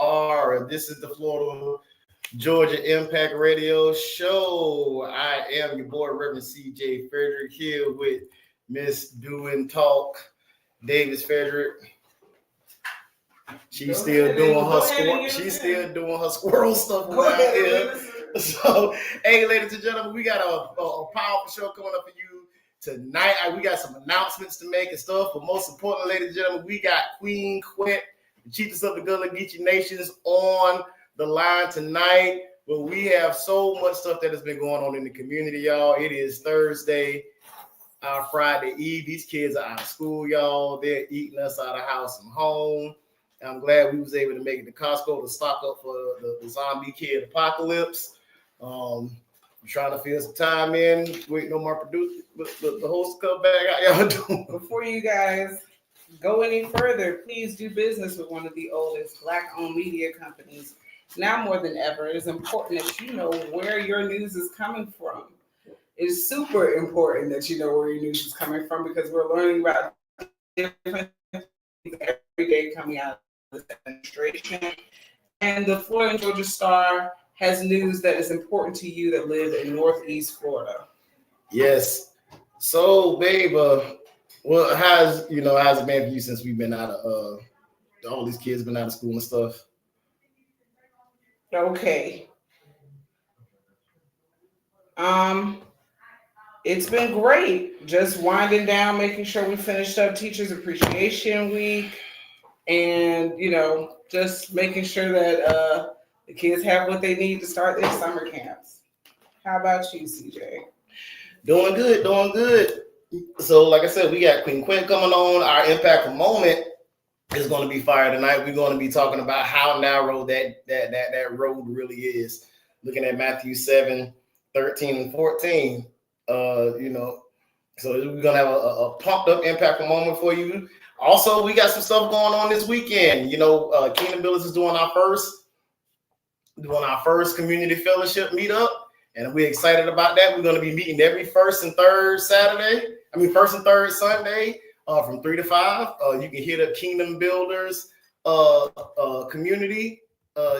are. This is the Florida Georgia Impact Radio Show. I am your boy, Reverend CJ Frederick, here with Miss Doing Talk, Davis-Frederick. She's still doing her squirrel stuff around here. So, hey, ladies and gentlemen, we got a powerful show coming up for you tonight. We got some announcements to make and stuff, but most importantly, ladies and gentlemen, we got Queen Quet, the chiefess of the Geechee Nations, on the line tonight. But we have so much stuff that has been going on in the community, y'all. It is Thursday, our Friday Eve. These kids are out of school, y'all. They're eating us out of house and home. I'm glad we was able to make it to Costco to stock up for the zombie kid apocalypse. I'm trying to fill some time in, waiting on my producer, the host to come back. How y'all doing? Before you guys go any further, please do business with one of the oldest Black-owned media companies. Now more than ever, it is important that you know where your news is coming from. It is super important that you know where your news is coming from, because we're learning about different things every day coming out of this administration. And the Florida and Georgia Star has news that is important to you that live in Northeast Florida. Yes. So, babe, well, how's it been for you since we've been out of all these kids been out of school and stuff? Okay. It's been great. Just winding down, making sure we finished up Teachers Appreciation Week, and just making sure that the kids have what they need to start their summer camps. How about you, CJ? Doing good. So, like I said, we got Queen Quinn coming on. Our impactful moment is going to be fire tonight. We're going to be talking about how narrow that road really is. Looking at Matthew 7, 13 and 14. So we're going to have a pumped up impactful moment for you. Also, we got some stuff going on this weekend. Kingdom Builders is doing our first community fellowship meetup, and we're excited about that. We're going to be meeting every first and third Sunday from 3 to 5. You can hit up Kingdom Builders community,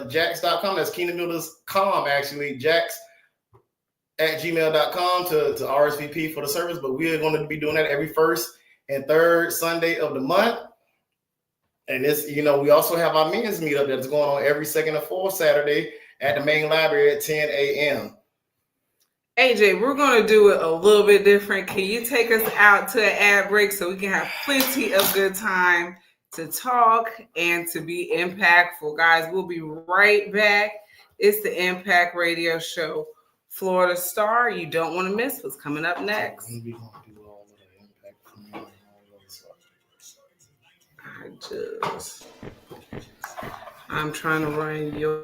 Jax.com. That's Kingdom Builders.com, actually, Jax@gmail.com to RSVP for the service. But we are going to be doing that every first and third Sunday of the month. And this, we also have our men's meetup that's going on every second and fourth Saturday at the main library at 10 a.m. AJ, we're going to do it a little bit different. Can you take us out to an ad break so we can have plenty of good time to talk and to be impactful? Guys, we'll be right back. It's the Impact Radio Show. Florida Star, you don't want to miss what's coming up next. I'm trying to run your...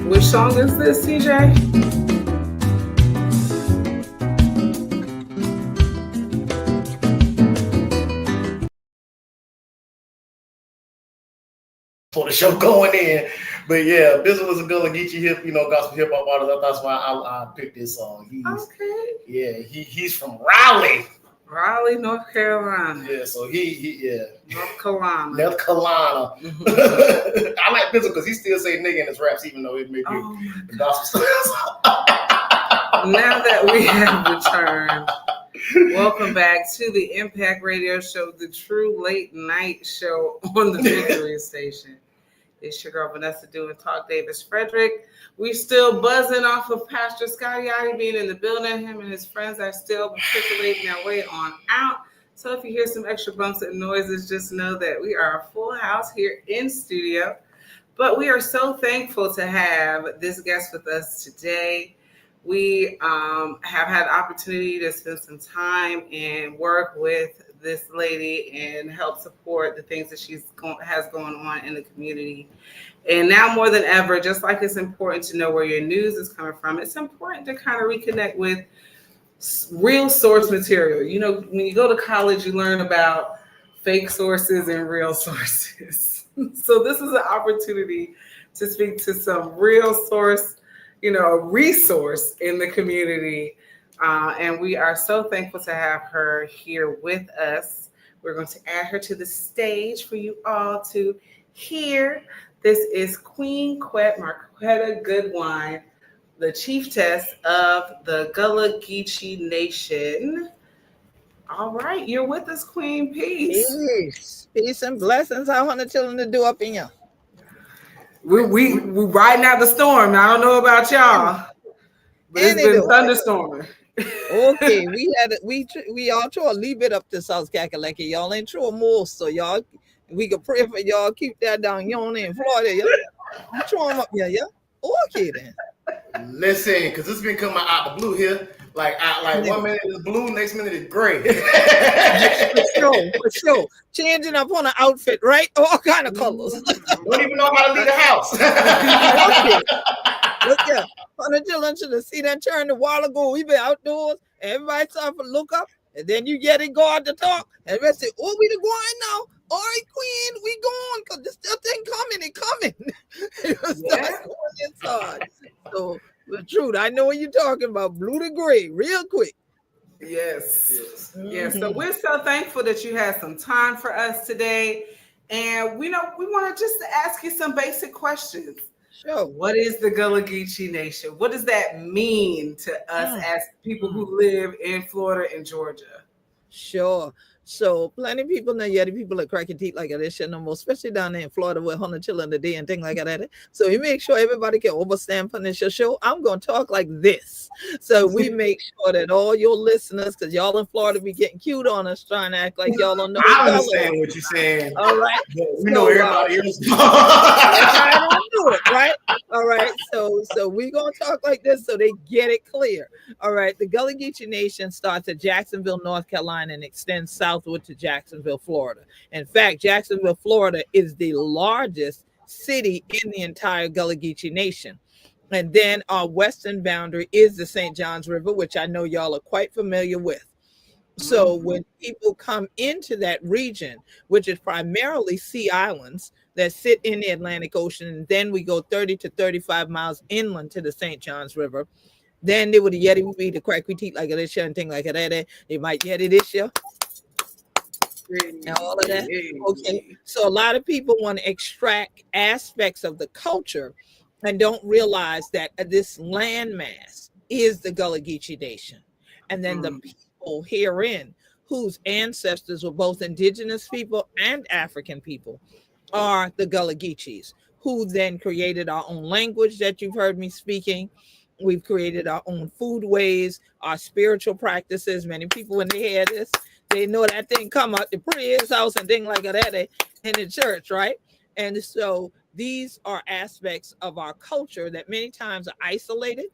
Which song is this, CJ? For the show going in. But yeah, Bizzle was a good Geechee gospel hip hop artist. That's why I picked this song. He's from Raleigh. Raleigh, North Carolina. Yeah, so he North Carolina. Mm-hmm. I like Bizzle because he still say nigga in his raps, even though it may be the gospel stuff. Now that we have returned Welcome back to the Impact Radio Show, the true late night show on the Victory Station. It's your girl Vanessa doing Talk Davis-Frederick. We still buzzing off of Pastor Scotty Yachty being in the building. Him and his friends are still matriculating their way on out. So if you hear some extra bumps and noises, just know that we are a full house here in studio. But we are so thankful to have this guest with us today. We have had the opportunity to spend some time and work with this lady and help support the things that has going on in the community. And now more than ever, just like it's important to know where your news is coming from, it's important to kind of reconnect with real source material. You know, when you go to college, you learn about fake sources and real sources. So this is an opportunity to speak to some real source, a resource in the community. And we are so thankful to have her here with us. We're going to add her to the stage for you all to hear. This is Queen Quet Marquetta Goodwine, the chiefess of the Gullah Geechee Nation. All right, you're with us, Queen. Peace. Peace and blessings. I want the children to do up in you. We riding out the storm. I don't know about y'all, but it's been thunderstorming. Okay, we all throw a little bit up to South Carolina. Y'all ain't throw more, so y'all we can pray for y'all. Keep that down. You on in Florida, yeah. Throw them up, yeah. Okay then. Listen, because it's been coming out the blue here. Like 1 minute is blue, next minute is gray. For sure. Changing up on an outfit, right? All kind of colors. Don't even know how to leave the house. Okay. Look here. On the children should have seen that turn a while ago. We been outdoors. Everybody started to look up, and then you get it God to talk. And everybody say, "Oh, we the going now. All right, Queen, we going because this still thing coming. It coming." Start going inside. So the truth, I know what you're talking about. Blue to gray, real quick. Yes. Mm-hmm. So we're so thankful that you had some time for us today, and we want to just ask you some basic questions. Sure. What is the Gullah Geechee Nation? What does that mean to us as people who live in Florida and Georgia? Sure. So plenty of people know, the people are cracking teeth like this shit no more, especially down there in Florida with 100 children a day and things like that. So we make sure everybody can understand from this show. I'm going to talk like this. So we make sure that all your listeners, because y'all in Florida be getting cute on us, trying to act like y'all don't know. I understand what you're saying. All right. We know everybody else. I don't do it, right? All right. So we're going to talk like this so they get it clear. All right. The Gullah Geechee Nation starts at Jacksonville, North Carolina, and extends southward to Jacksonville, Florida. In fact, Jacksonville, Florida is the largest city in the entire Gullah Geechee Nation. And then our western boundary is the St. Johns River, which I know y'all are quite familiar with. So when people come into that region, which is primarily sea islands that sit in the Atlantic Ocean, and then we go 30 to 35 miles inland to the St. Johns River, then they would be the crack we teeth like this and thing like that. They might get it this year. And all of that. Okay. So a lot of people want to extract aspects of the culture and don't realize that this landmass is the Gullah Geechee Nation. And then the people herein whose ancestors were both indigenous people and African people are the Gullah Geechees, who then created our own language that you've heard me speaking. We've created our own foodways, our spiritual practices. Many people, when they hear this, they know that thing come out the priest's house and things like that in the church, right? And so these are aspects of our culture that many times are isolated,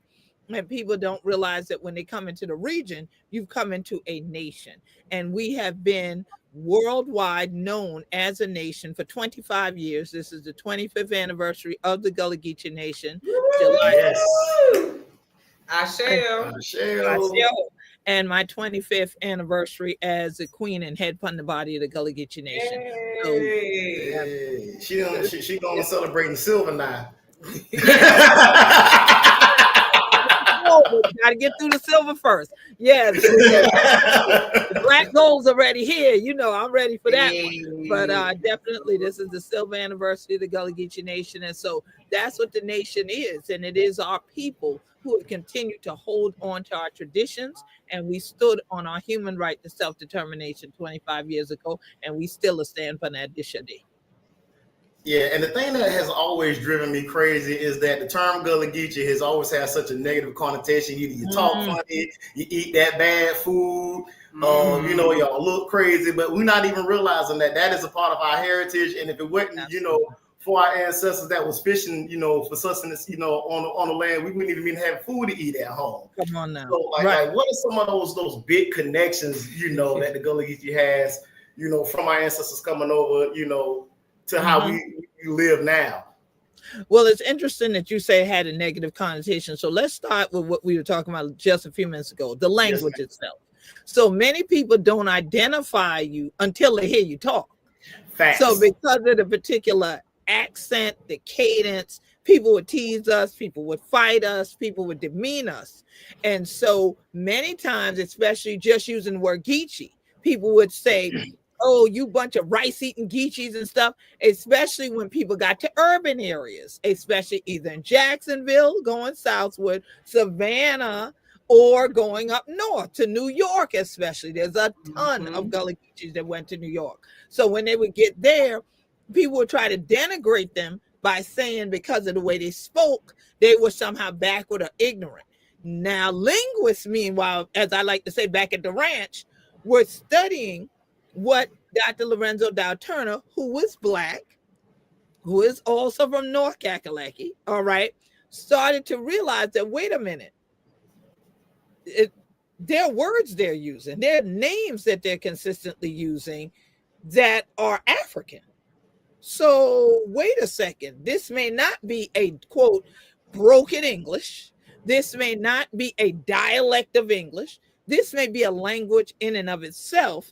and people don't realize that when they come into the region, you've come into a nation. And we have been worldwide known as a nation for 25 years. This is the 25th anniversary of the Gullah Geechee Nation. Ashe. And my 25th anniversary as the queen and head upon the body of the Gullah Geechee Nation. Hey. She gonna celebrate the silver now. Got to get through the silver first. Yes, the black gold's already here. You know, I'm ready for that one. But definitely, this is the silver anniversary of the Gullah Geechee Nation, and so that's what the nation is, and it is our people who have continued to hold on to our traditions, and we stood on our human right to self-determination 25 years ago, and we still stand for that this day. Yeah, and the thing that has always driven me crazy is that the term Gullah Geechee has always had such a negative connotation. Either you talk funny, you eat that bad food, you know, y'all look crazy, but we're not even realizing that that is a part of our heritage. And if it wasn't, you know, for our ancestors that was fishing, you know, for sustenance, you know, on the land, we wouldn't even have food to eat at home. Come on now. So, like, what are some of those big connections, you know, that the Gullah Geechee has, you know, from our ancestors coming over, you know, to how we live now? Well, it's interesting that you say it had a negative connotation. So let's start with what we were talking about just a few minutes ago, the language itself. So many people don't identify you until they hear you talk. Facts. So because of the particular accent, the cadence, people would tease us, people would fight us, people would demean us. And so many times, especially just using the word Geechee, people would say, oh, you bunch of rice-eating Geechees and stuff, especially when people got to urban areas, especially either in Jacksonville, going southward, Savannah, or going up north to New York, especially. There's a ton of Gullah Geechees that went to New York. So when they would get there, people would try to denigrate them by saying because of the way they spoke, they were somehow backward or ignorant. Now, linguists, meanwhile, as I like to say back at the ranch, were studying what Dr. Lorenzo Dow Turner, who was Black, who is also from North Kakalaki, all right, started to realize that, wait a minute, there are words they're using, there are names that they're consistently using that are African. So wait a second, this may not be a, quote, broken English. This may not be a dialect of English. This may be a language in and of itself.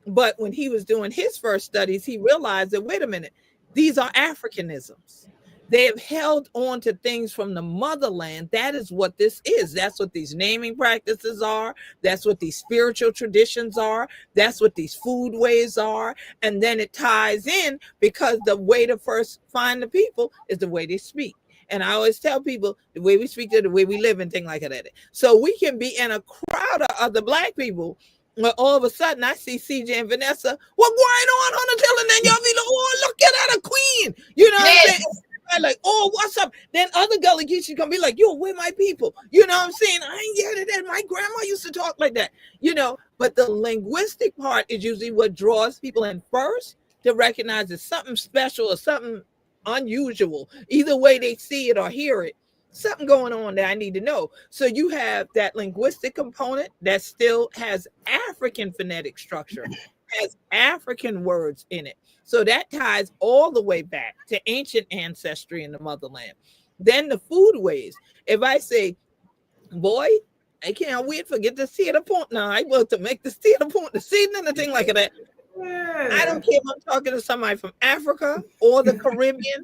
But when he was doing his first studies, he realized that, wait a minute, these are Africanisms. They have held on to things from the motherland. That is what this is. That's what these naming practices are. That's what these spiritual traditions are. That's what these food ways are. And then it ties in because the way to first find the people is the way they speak. And I always tell people the way we speak to the way we live and things like that. So we can be in a crowd of other Black people. Well, all of a sudden, I see CJ and Vanessa. What going on the telling? Then y'all be like, oh, look at that, a queen. You know what I'm saying? I'm like, oh, what's up? Then other Gullah Geechee gonna be like, yo, where my people? You know what I'm saying? I ain't get it. My grandma used to talk like that, you know. But the linguistic part is usually what draws people in first to recognize it's something special or something unusual. Either way they see it or hear it, something going on that I need to know. So you have that linguistic component that still has African phonetic structure, has African words in it. So that ties all the way back to ancient ancestry in the motherland. Then the food ways. If I say, boy, I can't wait for get the theater point now. I want to make this theater point, the seasoning and thing like that. I don't care if I'm talking to somebody from Africa or the Caribbean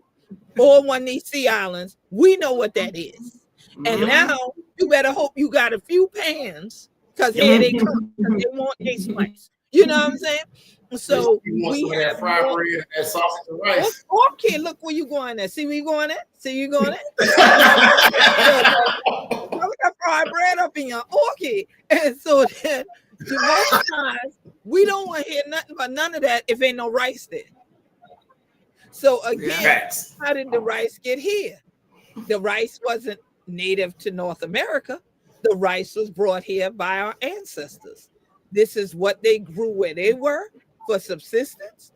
or one of these sea islands. We know what that is. And now you better hope you got a few pans because here they come. They want a spice. You know what I'm saying? So we have fried bread, that sausage and rice. Okay, look where you going at. See where you going at? See you going at? Look at fried bread up in your okay. And so then the most times we don't want to hear nothing but none of that if ain't no rice there. So again, how did the rice get here? The rice wasn't native to North America. The rice was brought here by our ancestors. This is what they grew where they were for subsistence.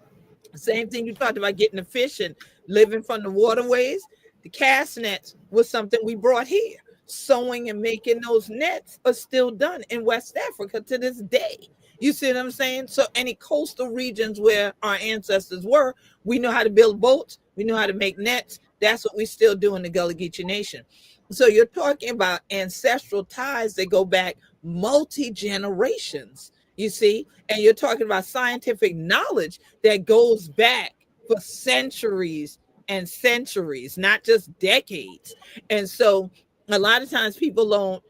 Same thing you talked about getting the fish and living from the waterways. The cast nets was something we brought here. Sewing and making those nets are still done in West Africa to this day. You see what I'm saying? So any coastal regions where our ancestors were, we know how to build boats. We know how to make nets. That's what we still do in the Gullah Geechee Nation. So you're talking about ancestral ties that go back multi-generations, you see? And you're talking about scientific knowledge that goes back for centuries and centuries, not just decades. And so a lot of times people don't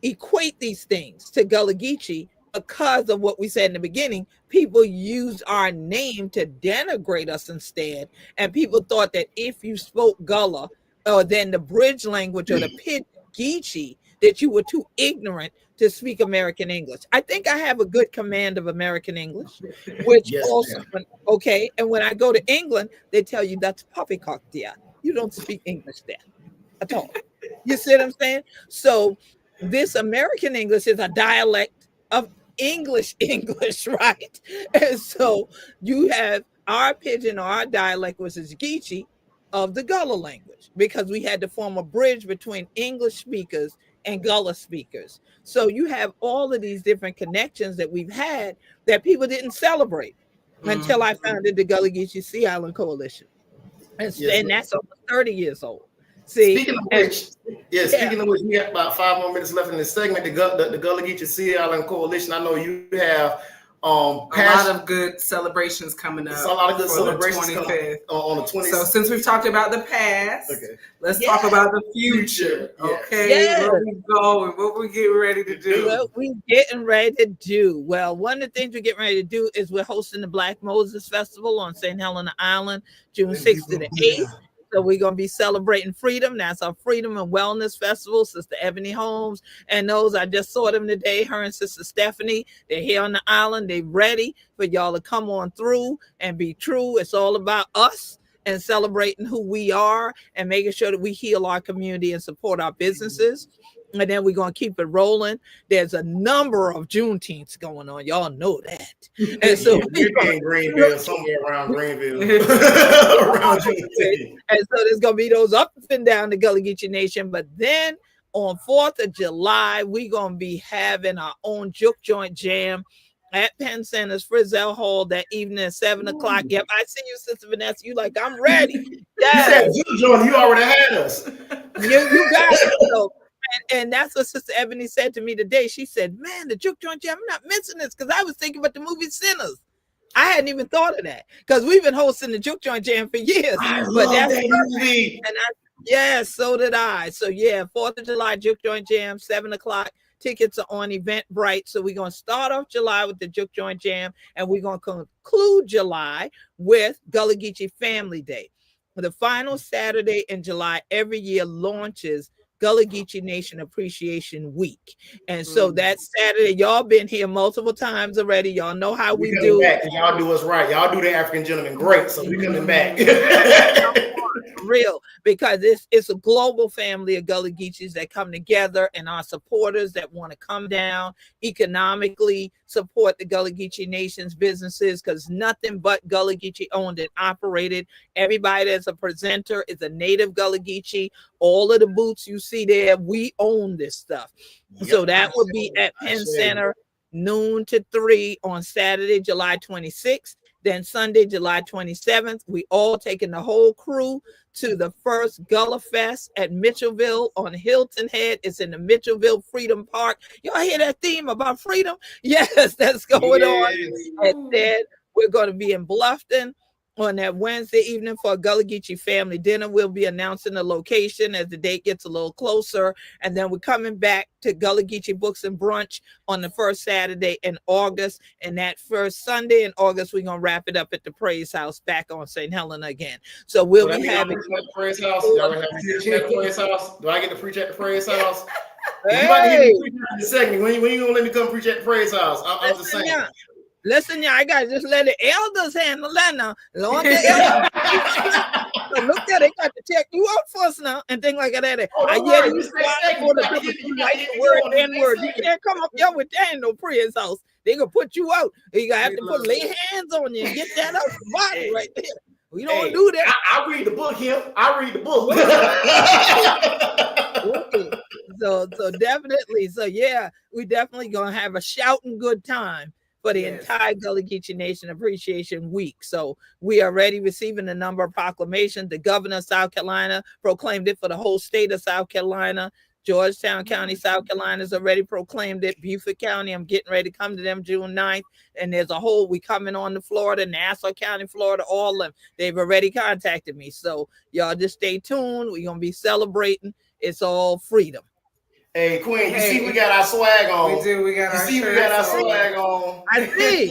equate these things to Gullah Geechee because of what we said in the beginning. People used our name to denigrate us instead. And people thought that if you spoke Gullah or then the bridge language or the pidgin Geechee, that you were too ignorant to speak American English. I think I have a good command of American English, which Yes, also, ma'am. okay. And when I go to England, they tell you that's poppycock, dear. You don't speak English there at all. You see what I'm saying? So this American English is a dialect of English English, right? And so you have our pidgin or our dialect, which is Geechee, of the Gullah language, because we had to form a bridge between English speakers and Gullah speakers. So you have all of these different connections that we've had that people didn't celebrate until I founded the Gullah Geechee Sea Island Coalition. Yes, And ma'am. that's almost 30 years old. See, Speaking of and which, yeah, yeah, speaking of which, we got about 5 more minutes left in this segment. The Gullah Geechee Sea Island Coalition. I know you have a lot of good celebrations coming up. It's a lot of good for the celebrations 25th. On the 20th. So since we've talked about the past, Okay. let's talk about the future. Yeah. Okay, Yeah. where we go and what we're getting ready to do. What we getting ready to do? Well, one of the things we're getting ready to do is we're hosting the Black Moses Festival on St. Helena Island, June 6th to the 8th. So we're going to be celebrating freedom. That's our Freedom and Wellness Festival. Sister Ebony Holmes and those, I just saw them today, her and Sister Stephanie. They're here on the island. They're ready for y'all to come on through and be true. It's all about us and celebrating who we are and making sure that we heal our community and support our businesses. And then we're going to keep it rolling. There's a number of Juneteenths going on. Y'all know that. And so we're in Greenville, somewhere around Greenville. Around Juneteenth. And so there's going to be those up and down the Gullah Geechee Nation. But then on 4th of July, we're going to be having our own juke joint jam at Penn Center's Frizzell Hall that evening at 7 o'clock. Yep, I see you, Sister Vanessa. You like, I'm ready. Yes. You already had us. You got it. So, and that's what Sister Ebony said to me today. She said, man, the juke joint jam, I'm not missing this because I was thinking about the movie Sinners. I hadn't even thought of that because we've been hosting the juke joint jam for years. But that's that movie. Yeah, so did I. So yeah, 4th of July juke joint jam, 7 o'clock. Tickets are on Eventbrite. So we're going to start off July with the juke joint jam, and we're going to conclude July with Gullah Geechee Family Day. The final Saturday in July every year launches Gullah Geechee Nation Appreciation Week. And so that Saturday, y'all been here multiple times already. Y'all know how we do. Back, y'all do us right. Y'all do the African gentleman great. So we coming back. Real, because it's a global family of Gullah Geechees that come together, and our supporters that want to come down economically support the Gullah Geechee Nation's businesses, because nothing but Gullah Geechee owned and operated. Everybody that's a presenter is a native Gullah Geechee. All of the booths you see there, we own this stuff. Yep, so that would be at Penn Center, noon to 3 on Saturday, July 26th. Then Sunday, July 27th, we all taking the whole crew to the first Gullah Fest at Mitchellville on Hilton Head. It's in the Mitchellville Freedom Park. Y'all hear that theme about freedom? Yes, that's going on. And then we're going to be in Bluffton on that Wednesday evening for a Gullah Geechee family dinner. We'll be announcing the location as the date gets a little closer. And then we're coming back to Gullah Geechee Books and Brunch on the first Saturday in August. And that first Sunday in August, we're going to wrap it up at the Praise House back on St. Helena again. So we'll be having... Praise House. Y'all have preaching at the Praise House? Do I get to preach at the Praise House? Hey. You about to hear me preach in a second. When you going to let me come preach at the Praise House? I'm just saying. Yeah. Listen, y'all, I got to just let the elders handle that now. Lord, the elders. So look at it, got to check you out first now and things like that. Oh, I hear you for the word N-word. You can't come up here with that in no praise house. They gonna put you out. You gonna have to lay hands on you and get that out the body right there. We don't do that. I read the book here. I read the book. Okay. So definitely. So yeah, we definitely gonna have a shouting good time for the entire Gullah Geechee Nation Appreciation Week. So we are already receiving a number of proclamations. The governor of South Carolina proclaimed it for the whole state of South Carolina. Georgetown County, South Carolina has already proclaimed it. Beaufort County, I'm getting ready to come to them June 9th. And there's a whole, we coming on to Florida, Nassau County, Florida, all of them. They've already contacted me. So y'all just stay tuned. We're going to be celebrating. It's all freedom. Hey, Queen, you see we got our swag on. We do. We got our we got our swag on. I see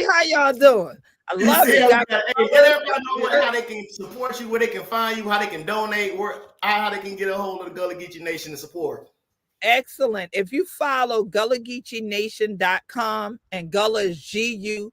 how y'all doing. I love it. Hey, let everybody know how they can support you, where they can find you, how they can donate, how they can get a hold of the Gullah Geechee Nation to support. Excellent. If you follow GullahGeecheeNation.com, and Gullah is GULLAH,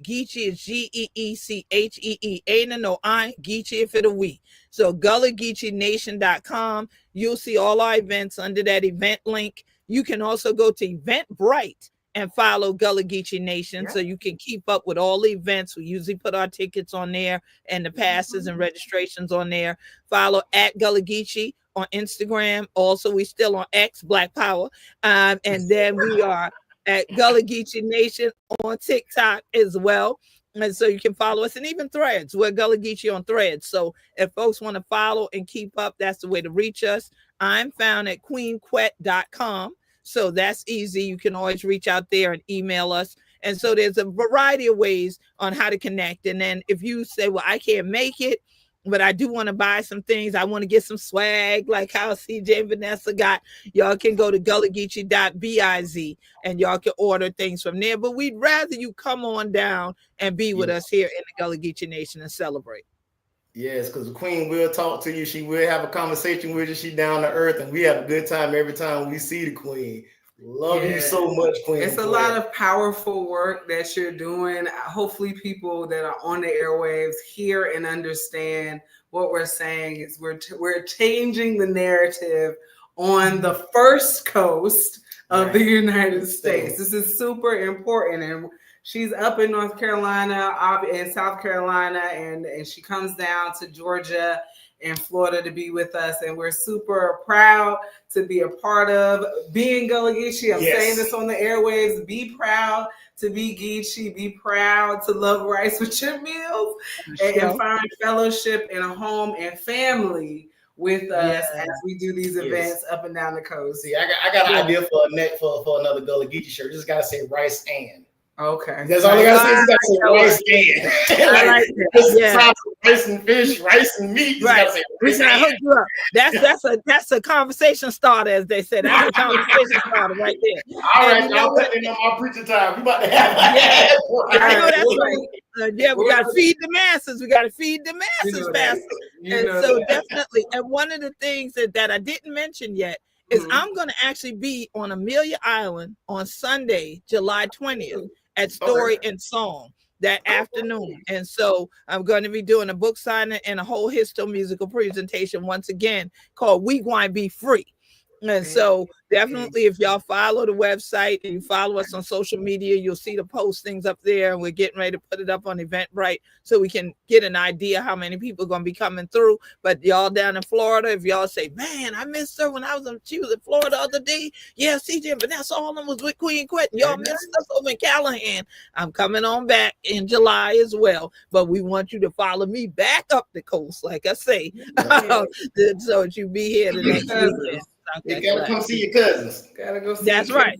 Geechee is GEECHEE, ain't no I, Geechee for the we. So GullahGeecheeNation.com, you'll see all our events under that event link. You can also go to Eventbrite and follow Gullah Geechee Nation, so you can keep up with all the events. We usually put our tickets on there and the passes and registrations on there. Follow at Gullah Geechee on Instagram. Also, we still on X, Black Power. And then we are at Gullah Geechee Nation on TikTok as well. And so you can follow us, and even Threads. We're Gullah Geechee on Threads. So if folks want to follow and keep up, that's the way to reach us. I'm found at queenquet.com. So that's easy. You can always reach out there and email us. And so there's a variety of ways on how to connect. And then if you say, well, I can't make it, but I do want to buy some things, I want to get some swag like how CJ and Vanessa got, y'all can go to gullahgeechee.biz and y'all can order things from there. But we'd rather you come on down and be with us here in the Gullah Geechee Nation and celebrate. Yes, because the Queen will talk to you. She will have a conversation with you. She down to earth, and we have a good time every time we see the Queen. Love you so much, Queen. It's a lot of powerful work that you're doing. Hopefully people that are on the airwaves hear and understand what we're saying is we're changing the narrative on the first coast of the United States. This is super important. And she's up in North Carolina and South Carolina, and she comes down to Georgia and Florida to be with us. And we're super proud to be a part of being Gullah Geechee. I'm saying this on the airwaves. Be proud to be Geechee. Be proud to love rice with your meals and find fellowship in a home and family with us as we do these events up and down the coast. See, I got an idea for another Gullah Geechee shirt. Just gotta say rice and. Okay. That's all I gotta say. Just gotta say rice and. I like that. Rice and fish, rice and meat. Right. We gotta hook you up. That's a conversation starter, as they said. That's a conversation starter right there. All right, y'all putting in on my preacher time. We about to have I know that's right. We gotta feed the masses. We gotta feed the masses, Pastor. And so definitely. And one of the things that I didn't mention yet is I'm gonna actually be on Amelia Island on Sunday, July 20th at Story and Song that afternoon. And so I'm going to be doing a book signing and a whole histo musical presentation once again called We Gwine Be Free. And so definitely if y'all follow the website and you follow us on social media, you'll see the postings up there, and we're getting ready to put it up on Eventbrite so we can get an idea how many people are going to be coming through. But y'all down in Florida, if y'all say, man, I missed her when she was in Florida the other day. Yeah, CJ and Vanessa, all of them was with Queen Quet. Y'all missed us over in Callahan. I'm coming on back in July as well. But we want you to follow me back up the coast, like I say, so that you be here the next weekend. You gotta come see your cousins. Gotta go see. That's right.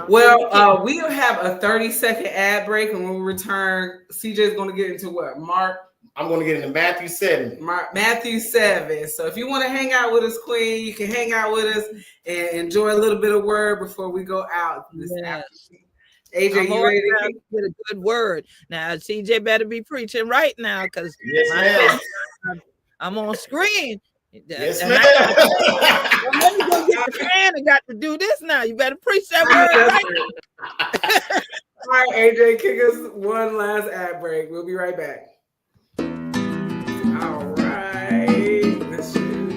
Well, we'll have a 30-second ad break, and when we return, CJ is going to get into what? Mark? I'm going to get into Matthew 7. Matthew 7. So if you want to hang out with us, Queen, you can hang out with us and enjoy a little bit of word before we go out. AJ, you ready to get a good word? Now, CJ better be preaching right now, because I'm on screen. Yes, ma'am. Let me go get the fan and got to do this now. You better preach that word right. All right, AJ, kick us one last ad break. We'll be right back. All right. This should be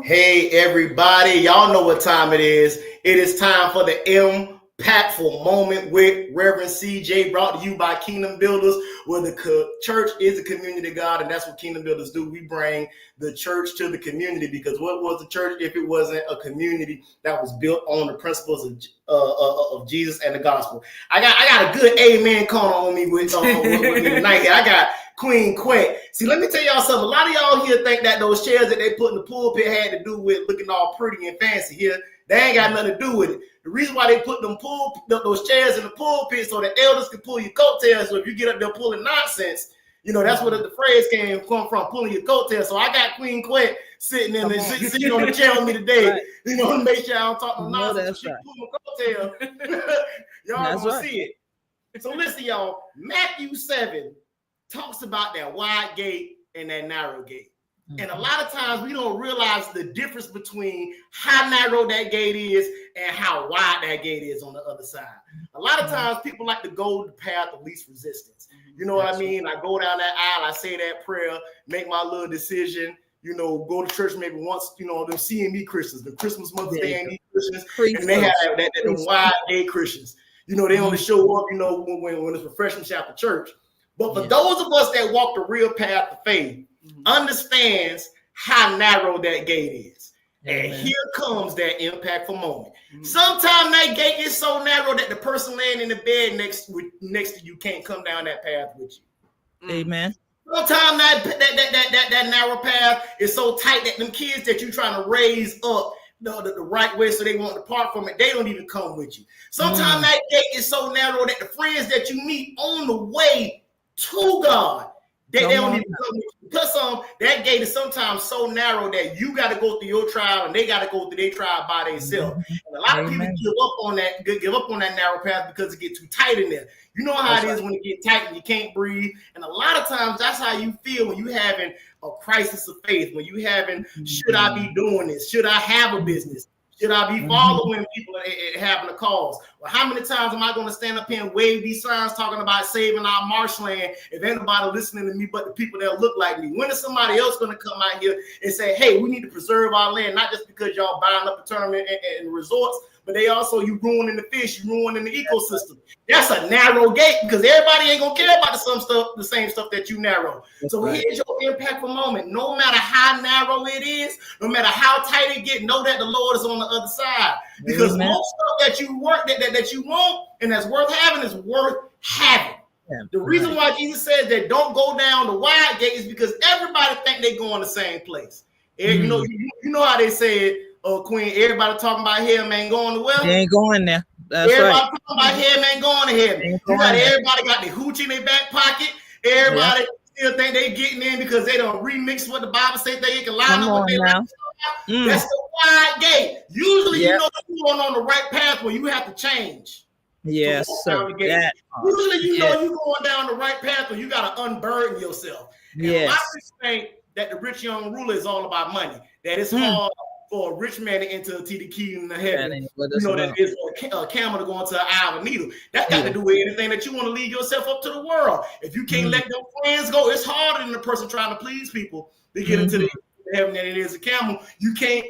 Hey everybody, y'all know what time it is. It is time for the impactful moment with Reverend CJ, brought to you by Kingdom Builders, where the church is a community of God, and that's what Kingdom Builders do. We bring the church to the community, because what was the church if it wasn't a community that was built on the principles of Jesus and the gospel? I got a good amen calling on me with me tonight. I got Queen Quet. See, let me tell y'all something. A lot of y'all here think that those chairs that they put in the pulpit had to do with looking all pretty and fancy here. They ain't got nothing to do with it. The reason why they put those chairs in the pulpit so the elders can pull your coattails. So if you get up there pulling nonsense, that's where the phrase come from, pulling your coattails. So I got Queen Quet sitting on the chair with me today. Right. To make sure I don't talk no nonsense. So she pull my coattail. Y'all gonna see it. So listen, y'all. Matthew 7 talks about that wide gate and that narrow gate. And a lot of times we don't realize the difference between how narrow that gate is and how wide that gate is on the other side. A lot of times people like to go the path of least resistance. You know what I mean? I go down that aisle, I say that prayer, make my little decision, go to church maybe once, them CME Christians, the Christmas Mother's Day and Christians, and they have that wide gate Christians. They only show up, when it's refreshment after church. But for those of us that walk the real path of faith, understands how narrow that gate is. And here comes that impactful moment. Sometimes that gate is so narrow that the person laying in the bed next to you can't come down that path with you. Amen. Sometimes that narrow path is so tight that them kids that you're trying to raise up the right way so they won't depart from it, they don't even come with you. Sometimes that gate is so narrow that the friends that you meet on the way to God, they don't even come with you. Because that gate is sometimes so narrow that you got to go through your trial and they got to go through their trial by themselves. And a lot of people give up on that narrow path because it gets too tight in there. You know how it is when it gets tight and you can't breathe. And a lot of times that's how you feel when you having a crisis of faith, when you having, should I be doing this? Should I have a business? Should I be following people having a cause? Well, how many times am I going to stand up here and wave these signs talking about saving our marshland if ain't nobody listening to me but the people that look like me? When is somebody else going to come out here and say, hey, we need to preserve our land, not just because y'all buying up the tournament and resorts, but they also, you ruining the fish, you ruining the ecosystem. That's a narrow gate because everybody ain't going to care about the same stuff that you narrow. So here's your impactful moment. No matter how narrow it is, no matter how tight it gets, know that the Lord is on the other side. Because most stuff that you work that you want and that's worth having is worth having. The reason why Jesus says that don't go down the wide gate is because everybody think they go in the same place. And you know how they said, Queen, everybody talking about heaven ain't going to well. They ain't going there. That's everybody talking about heaven ain't going to heaven. Everybody got the hoochie in their back pocket. Everybody still think they getting in because they don't remix what the Bible says they can line up with their That's the wide gate. Usually you know you're going on the right path where you have to change. Yes, sir. Usually you know you're going down the right path where you got to unburden yourself. And a lot of people think that the rich young ruler is all about money. That it's hard for a rich man to enter the kingdom of heaven. That is a camel to go into an eye of a needle. That got to do with anything that you want to lead yourself up to the world. If you can't let them friends go, it's harder than the person trying to please people to get into the heaven than it is a camel. You can't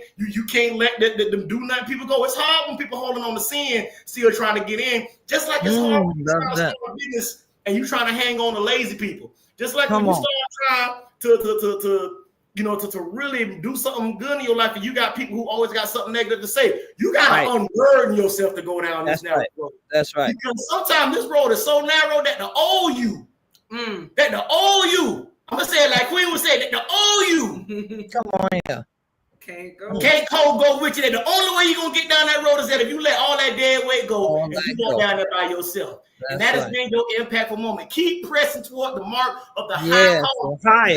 let them do nothing. People go. It's hard when people holding on to sin, still trying to get in. Just like it's hard when you trying to start a business and you trying to hang on to lazy people. Just like when you start trying to really do something good in your life, and you got people who always got something negative to say, you gotta unburden yourself to go down this narrow road. That's right. Because sometimes this road is so narrow that the old you, I'm gonna say it like Queen would say, that the old you, come on here, can't go with you. That the only way you're gonna get down that road is that if you let all that dead weight go and you go down there by yourself. And that has been your impactful moment. Keep pressing toward the mark of the higher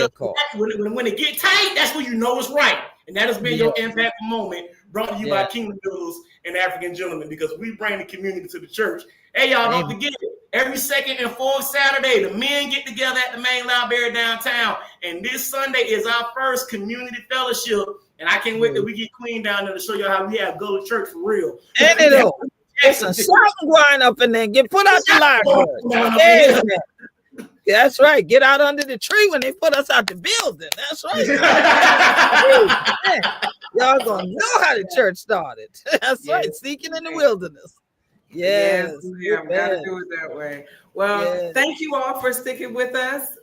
call. When it get tight, that's when you know it's right. And that has been your impactful moment, brought to you by Kingdom Builders and African Gentlemen, because we bring the community to the church. Hey, y'all, don't forget it. Every second and fourth Saturday, the men get together at the main library downtown. And this Sunday is our first community fellowship. And I can't wait till we get Queen down there to show you how we have go to church for real. And it'll something going up in there. Get put out the library. That's right. Get out under the tree when they put us out the building. That's right. Y'all gonna know how the church started. That's right. Seeking in the wilderness. Yes. Ma'am. Gotta do it that way. Well, thank you all for sticking with us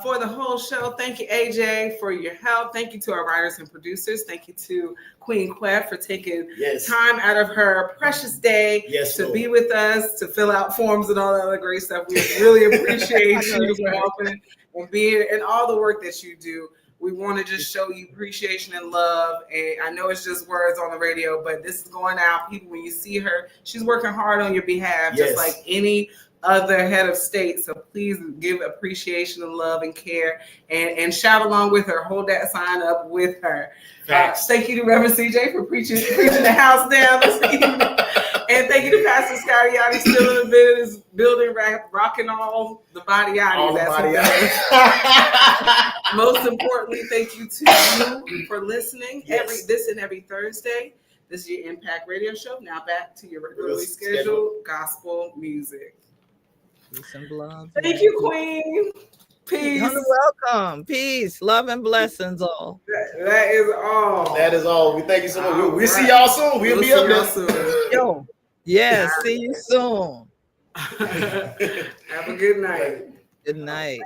for the whole show. Thank you, AJ, for your help. Thank you to our writers and producers. Thank you to Queen Quet for taking time out of her precious day to be with us, to fill out forms and all that other great stuff. We really appreciate you for helping and being and all the work that you do. We want to just show you appreciation and love. And I know it's just words on the radio, but this is going out. People, when you see her, she's working hard on your behalf, just like any other head of state. So please give appreciation and love and care and shout along with her. Hold that sign up with her. Thank you to Reverend CJ for preaching the house down this evening. And thank you to Pastor Scotty Yachty, still in the building, rocking all the body yachties. Most importantly, thank you to you for listening every Thursday. This is your Impact Radio Show. Now back to your regularly scheduled gospel music. Peace and love. Thank you, Queen. Peace. You're welcome. Peace, love, and blessings all. That is all. That is all. We thank you so much. We'll see y'all soon. We'll be up there soon. Yo. Yes, see you soon. Have a good night. Good night.